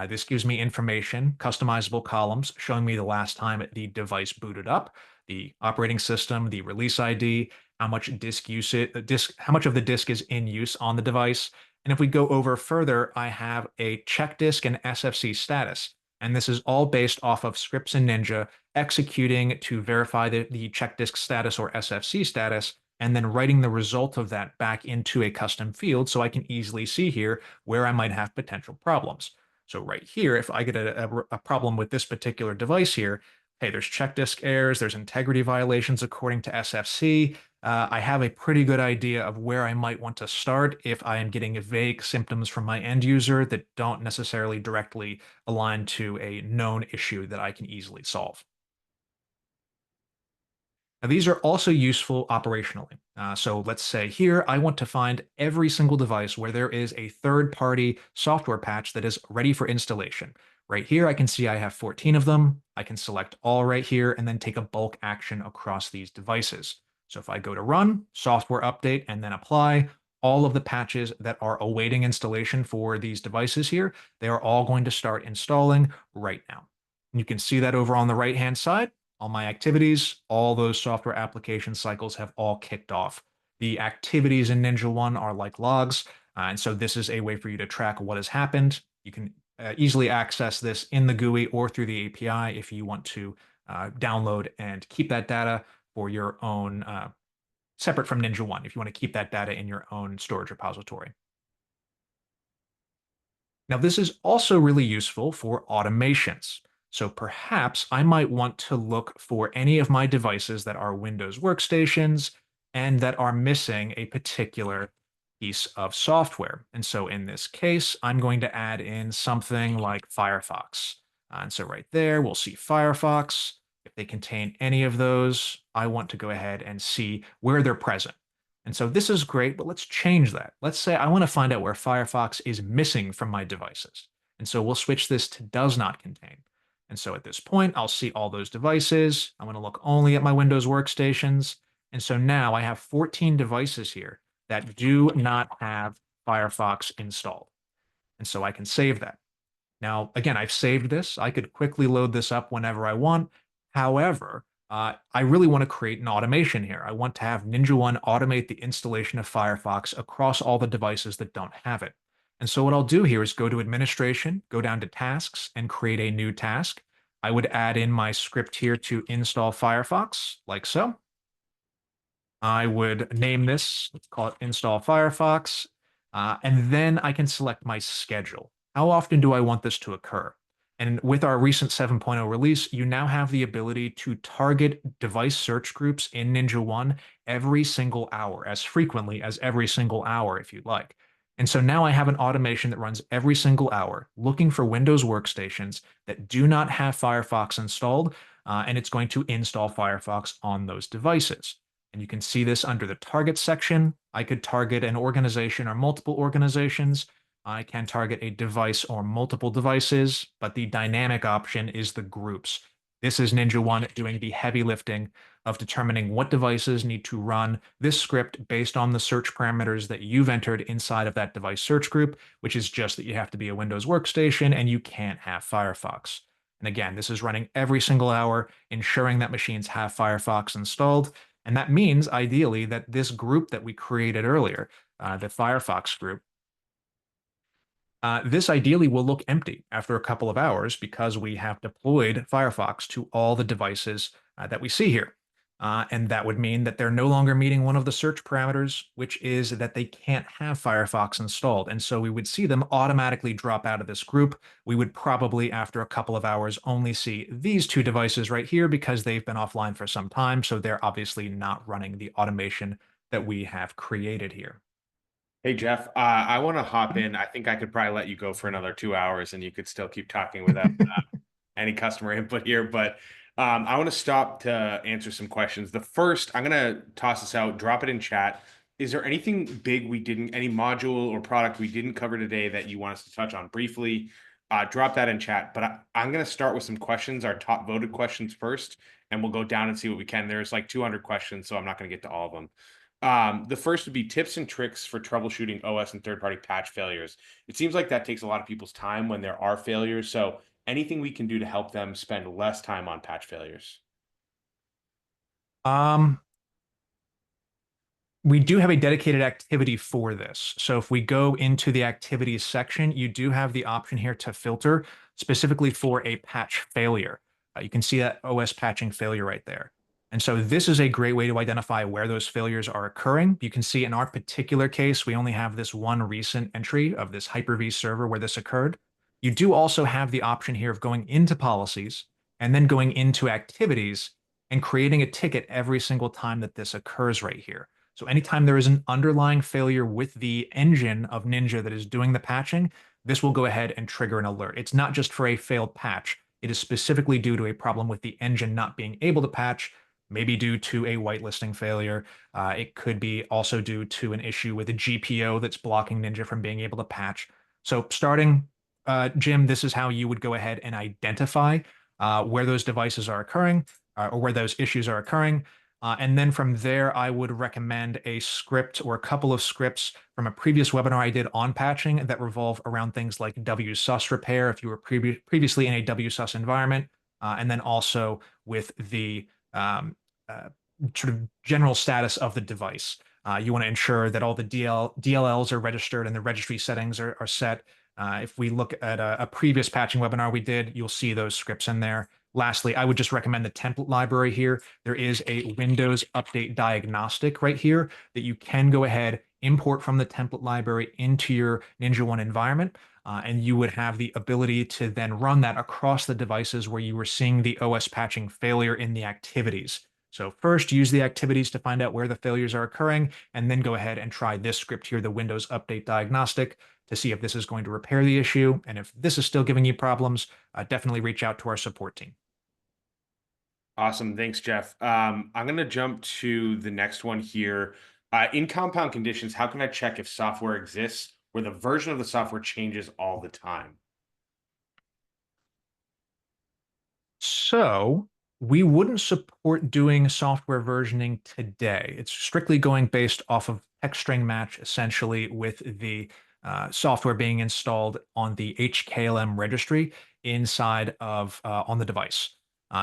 This gives me information, customizable columns showing me the last time the device booted up, the operating system, the release ID, how much how much of the disk is in use on the device. And if we go over further, I have a check disk and SFC status. And this is all based off of scripts in Ninja executing to verify the check disk status or SFC status, and then writing the result of that back into a custom field so I can easily see here where I might have potential problems. So right here, if I get a problem with this particular device here, hey, there's check disk errors, there's integrity violations according to SFC. I have a pretty good idea of where I might want to start if I am getting vague symptoms from my end user that don't necessarily directly align to a known issue that I can easily solve. Now, these are also useful operationally. So let's say here, I want to find every single device where there is a third-party software patch that is ready for installation. Right here, I can see I have 14 of them. I can select all right here and then take a bulk action across these devices. So if I go to run, software update, and then apply, all of the patches that are awaiting installation for these devices here, they are all going to start installing right now. And you can see that over on the right-hand side. All my activities, all those software application cycles have all kicked off. The activities in NinjaOne are like logs, and so this is a way for you to track what has happened. You can easily access this in the GUI or through the API if you want to download and keep that data for your own, separate from NinjaOne, if you want to keep that data in your own storage repository. Now, this is also really useful for automations. So perhaps I might want to look for any of my devices that are Windows workstations and that are missing a particular piece of software. And so in this case, I'm going to add in something like Firefox. And so right there, we'll see Firefox. If they contain any of those, I want to go ahead and see where they're present. And so this is great, but let's change that. Let's say I want to find out where Firefox is missing from my devices. And so we'll switch this to does not contain. And so at this point, I'll see all those devices. I'm going to look only at my Windows workstations. And so now I have 14 devices here that do not have Firefox installed. And so I can save that. Now, again, I've saved this. I could quickly load this up whenever I want. However, I really want to create an automation here. I want to have NinjaOne automate the installation of Firefox across all the devices that don't have it. And so what I'll do here is go to Administration, go down to Tasks, and create a new task. I would add in my script here to install Firefox, like so. I would name this, let's call it install Firefox, and then I can select my schedule. How often do I want this to occur? And with our recent 7.0 release, you now have the ability to target device search groups in NinjaOne every single hour, as frequently as every single hour if you'd like. And so now I have an automation that runs every single hour, looking for Windows workstations that do not have Firefox installed, and it's going to install Firefox on those devices. And you can see this under the target section. I could target an organization or multiple organizations. I can target a device or multiple devices, but the dynamic option is the groups. This is NinjaOne doing the heavy lifting of determining what devices need to run this script based on the search parameters that you've entered inside of that device search group, which is just that you have to be a Windows workstation and you can't have Firefox. And again, this is running every single hour, ensuring that machines have Firefox installed. And that means, ideally, that this group that we created earlier, the Firefox group, this ideally will look empty after a couple of hours because we have deployed Firefox to all the devices that we see here. And that would mean that they're no longer meeting one of the search parameters, which is that they can't have Firefox installed. And so we would see them automatically drop out of this group. We would probably, after a couple of hours, only see these two devices right here because they've been offline for some time. So they're obviously not running the automation that we have created here. Hey Jeff, I want to hop in. I think I could probably let you go for another 2 hours, and you could still keep talking without any customer input here. But I want to stop to answer some questions. The first, I'm going to toss this out, drop it in chat. Is there anything big we didn't, any module or product we didn't cover today that you want us to touch on briefly? Drop that in chat. But I'm going to start with some questions, our top voted questions first, and we'll go down and see what we can. There's like 200 questions, so I'm not going to get to all of them. The first would be tips and tricks for troubleshooting OS and third-party patch failures. It seems like that takes a lot of people's time when there are failures. So anything we can do to help them spend less time on patch failures. Um, We do have a dedicated activity for this. So if we go into the activities section, you do have the option here to filter specifically for a patch failure. You can see that OS patching failure right there. And so this is a great way to identify where those failures are occurring. You can see in our particular case, we only have this one recent entry of this Hyper-V server where this occurred. You do also have the option here of going into policies and then going into activities and creating a ticket every single time that this occurs right here. So anytime there is an underlying failure with the engine of Ninja that is doing the patching, this will go ahead and trigger an alert. It's not just for a failed patch. It is specifically due to a problem with the engine not being able to patch, maybe due to a whitelisting failure. It could be also due to an issue with a GPO that's blocking Ninja from being able to patch. So starting, Jim, this is how you would go ahead and identify where those devices are occurring or where those issues are occurring. And then from there, I would recommend a script or a couple of scripts from a previous webinar I did on patching that revolve around things like WSUS repair if you were previously in a WSUS environment, and then also with the uh, sort of general status of the device. You want to ensure that all the DLLs are registered and the registry settings are set. If we look at a previous patching webinar we did, you'll see those scripts in there. Lastly, I would just recommend the template library here. There is a Windows Update Diagnostic right here that you can go ahead, import from the template library into your NinjaOne environment, and you would have the ability to then run that across the devices where you were seeing the OS patching failure in the activities. So first, use the activities to find out where the failures are occurring, and then go ahead and try this script here, the Windows Update Diagnostic, to see if this is going to repair the issue. And if this is still giving you problems, definitely reach out to our support team. Awesome. Thanks, Jeff. I'm going to jump to the next one here. In compound conditions, how can I check if software exists where the version of the software changes all the time? So we wouldn't support doing software versioning today. It's strictly going based off of text string match, essentially, with the software being installed on the HKLM registry inside of on the device.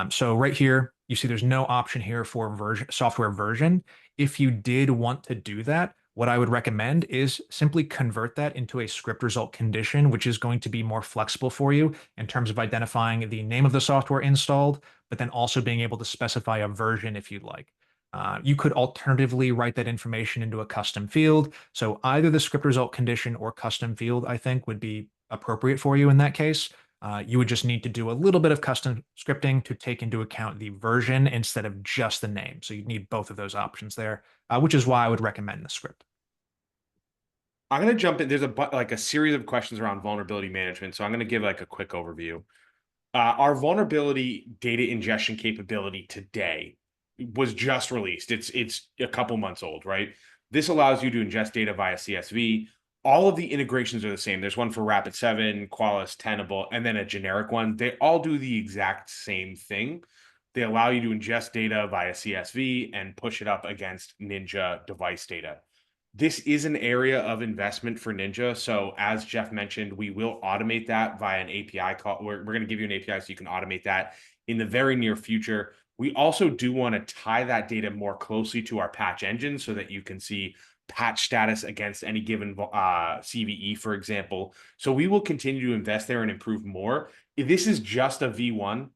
So right here, you see there's no option here for software version. If you did want to do that, what I would recommend is simply convert that into a script result condition, which is going to be more flexible for you in terms of identifying the name of the software installed, but then also being able to specify a version if you'd like. You could alternatively write that information into a custom field. So either the script result condition or custom field, I think, would be appropriate for you in that case. You would just need to do a little bit of custom scripting to take into account the version instead of just the name. So you'd need both of those options there, which is why I would recommend the script. I'm going to jump in. There's like a series of questions around vulnerability management. So I'm going to give like a quick overview. Our vulnerability data ingestion capability today was just released. It's a couple months old, right? This allows you to ingest data via CSV. All of the integrations are the same. There's one for Rapid7, Qualys, Tenable, and then a generic one. They all do the exact same thing. They allow you to ingest data via CSV and push it up against Ninja device data. This is an area of investment for Ninja. So as Jeff mentioned, we will automate that via an API call. We're going to give you an API so you can automate that in the very near future. We also do want to tie that data more closely to our patch engine so that you can see patch status against any given CVE, for example. So we will continue to invest there and improve more. This is just a V1,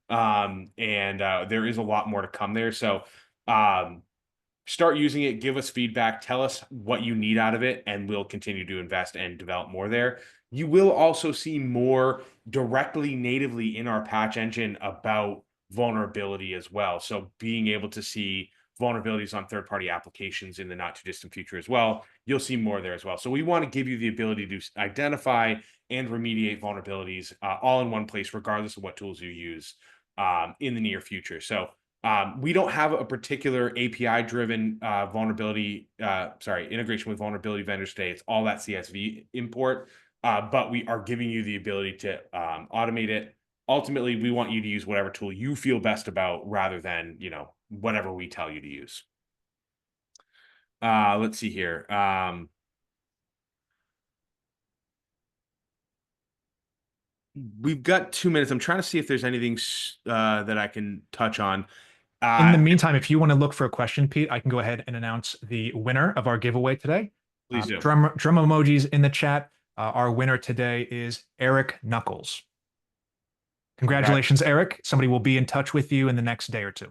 and there is a lot more to come there. So start using it, give us feedback, tell us what you need out of it, and we'll continue to invest and develop more there. You will also see more directly natively in our patch engine about vulnerability as well. So being able to see vulnerabilities on third-party applications in the not too distant future as well, you'll see more there as well. So we want to give you the ability to identify and remediate vulnerabilities all in one place, regardless of what tools you use in the near future. So we don't have a particular API-driven integration with vulnerability vendors today. It's all that CSV import, but we are giving you the ability to automate it. Ultimately, we want you to use whatever tool you feel best about rather than, whatever we tell you to use. Let's see here. We've got 2 minutes. I'm trying to see if there's anything that I can touch on. In the meantime, if you want to look for a question, Pete, I can go ahead and announce the winner of our giveaway today. Please do. Drum emojis in the chat. Our winner today is Eric Knuckles. Congratulations, Eric. Somebody will be in touch with you in the next day or two.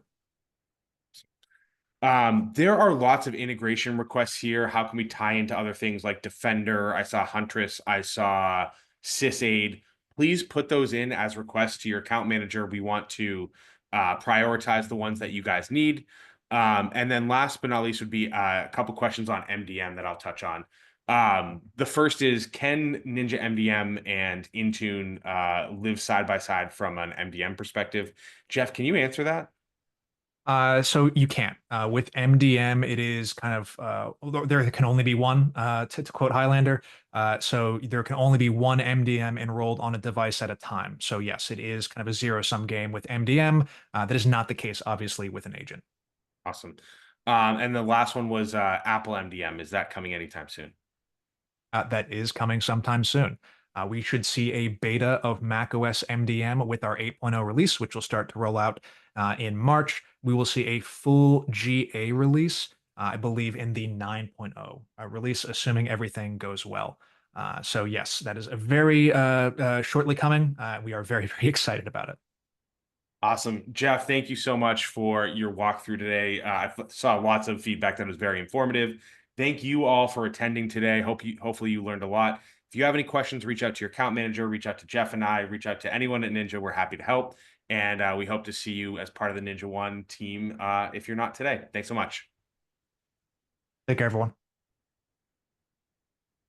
There are lots of integration requests here. How can we tie into other things like Defender? I saw Huntress. I saw SysAid. Please put those in as requests to your account manager. We want to prioritize the ones that you guys need. And then last but not least would be a couple questions on MDM that I'll touch on. The first is, can Ninja MDM and Intune live side by side from an MDM perspective? Jeff, can you answer that? So you can't. With MDM, it is kind of there can only be one, to quote Highlander. So there can only be one MDM enrolled on a device at a time. So yes, it is kind of a zero-sum game with MDM. That is not the case, obviously, with an agent. Awesome. And the last one was Apple MDM. Is that coming anytime soon? That is coming sometime soon. We should see a beta of macOS MDM with our 8.0 release, which will start to roll out in March. We will see a full GA release, I believe, in the 9.0 release, assuming everything goes well. So yes, that is a very shortly coming. We are very, very excited about it. Awesome. Jeff, thank you so much for your walkthrough today. I saw lots of feedback that was very informative. Thank you all for attending today. Hopefully you learned a lot. If you have any questions, reach out to your account manager, reach out to Jeff and I, reach out to anyone at Ninja. We're happy to help. And we hope to see you as part of the NinjaOne team if you're not today. Thanks so much. Take care, everyone.